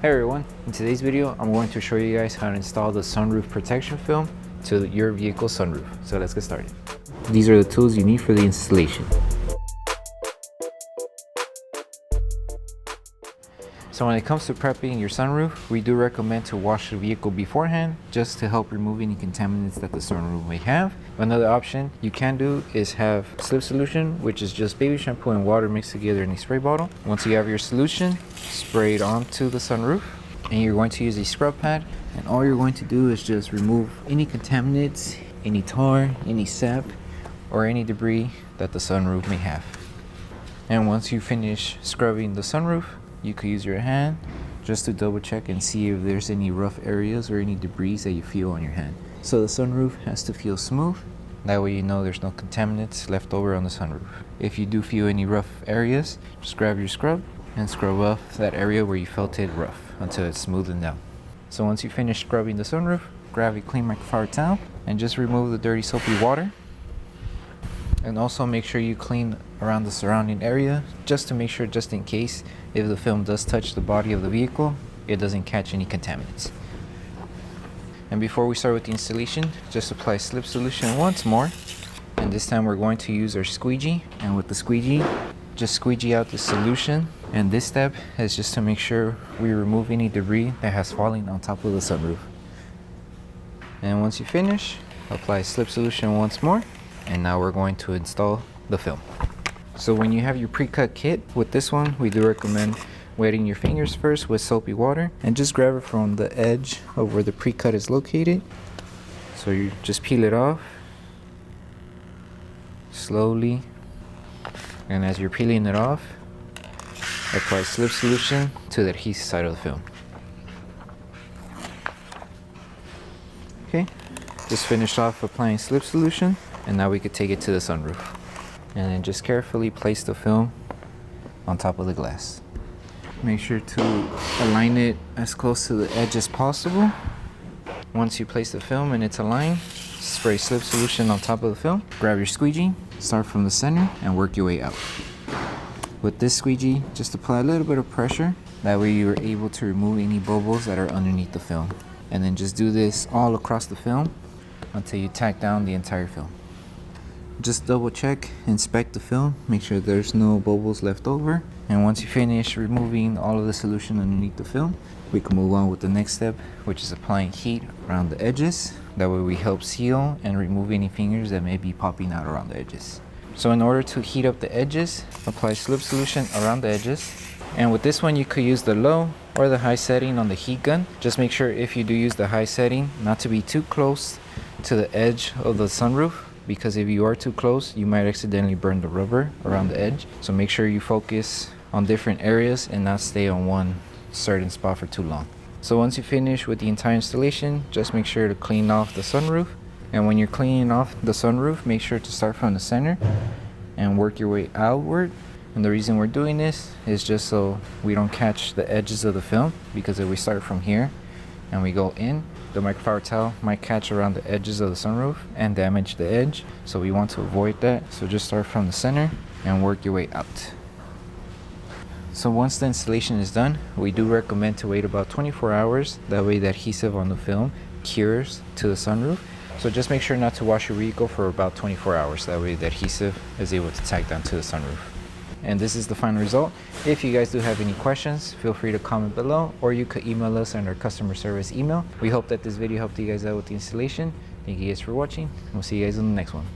Hey everyone, in today's video I'm going to show you guys how to install the sunroof protection film to your vehicle sunroof. So let's get started. These are the tools you need for the installation. So when it comes to prepping your sunroof, we do recommend to wash the vehicle beforehand just to help remove any contaminants that the sunroof may have. Another option you can do is have slip solution, which is just baby shampoo and water mixed together in a spray bottle. Once you have your solution, spray it onto the sunroof, and you're going to use a scrub pad, and all you're going to do is just remove any contaminants, any tar, any sap, or any debris that the sunroof may have. And once you finish scrubbing the sunroof, you could use your hand just to double check and see if there's any rough areas or any debris that you feel on your hand. So the sunroof has to feel smooth. That way you know there's no contaminants left over on the sunroof. If you do feel any rough areas, just grab your scrub and scrub off that area where you felt it rough until it's smoothened down. So once you finish scrubbing the sunroof, grab a clean microfiber towel and just remove the dirty soapy water. And also make sure you clean around the surrounding area just to make sure, just in case, if the film does touch the body of the vehicle, it doesn't catch any contaminants. And before we start with the installation, just apply slip solution once more. And this time we're going to use our squeegee. And with the squeegee, just squeegee out the solution. And this step is just to make sure we remove any debris that has fallen on top of the sunroof. And once you finish, apply slip solution once more. And now we're going to install the film. So when you have your pre-cut kit, with this one, we do recommend wetting your fingers first with soapy water and just grab it from the edge of where the pre-cut is located. So you just peel it off slowly. And as you're peeling it off, apply slip solution to the adhesive side of the film. Okay, just finish off applying slip solution. And now we could take it to the sunroof. And then just carefully place the film on top of the glass. Make sure to align it as close to the edge as possible. Once you place the film and it's aligned, spray slip solution on top of the film. Grab your squeegee, start from the center, and work your way out. With this squeegee, just apply a little bit of pressure. That way you are able to remove any bubbles that are underneath the film. And then just do this all across the film until you tack down the entire film. Just double check, inspect the film, make sure there's no bubbles left over. And once you finish removing all of the solution underneath the film, we can move on with the next step, which is applying heat around the edges. That way we help seal and remove any fingers that may be popping out around the edges. So in order to heat up the edges, apply slip solution around the edges. And with this one, you could use the low or the high setting on the heat gun. Just make sure if you do use the high setting, not to be too close to the edge of the sunroof, because if you are too close, you might accidentally burn the rubber around the edge. So make sure you focus on different areas and not stay on one certain spot for too long. So once you finish with the entire installation, just make sure to clean off the sunroof. And when you're cleaning off the sunroof, make sure to start from the center and work your way outward. And the reason we're doing this is just so we don't catch the edges of the film, because if we start from here and we go in, the microfiber towel might catch around the edges of the sunroof and damage the edge. So we want to avoid that. So just start from the center and work your way out. So once the installation is done, we do recommend to wait about 24 hours. That way the adhesive on the film cures to the sunroof. So just make sure not to wash your vehicle for about 24 hours. That way the adhesive is able to tack down to the sunroof. And this is the final result. If you guys do have any questions, feel free to comment below, or you could email us on our customer service email. We hope that this video helped you guys out with the installation. Thank you guys for watching. We'll see you guys in the next one.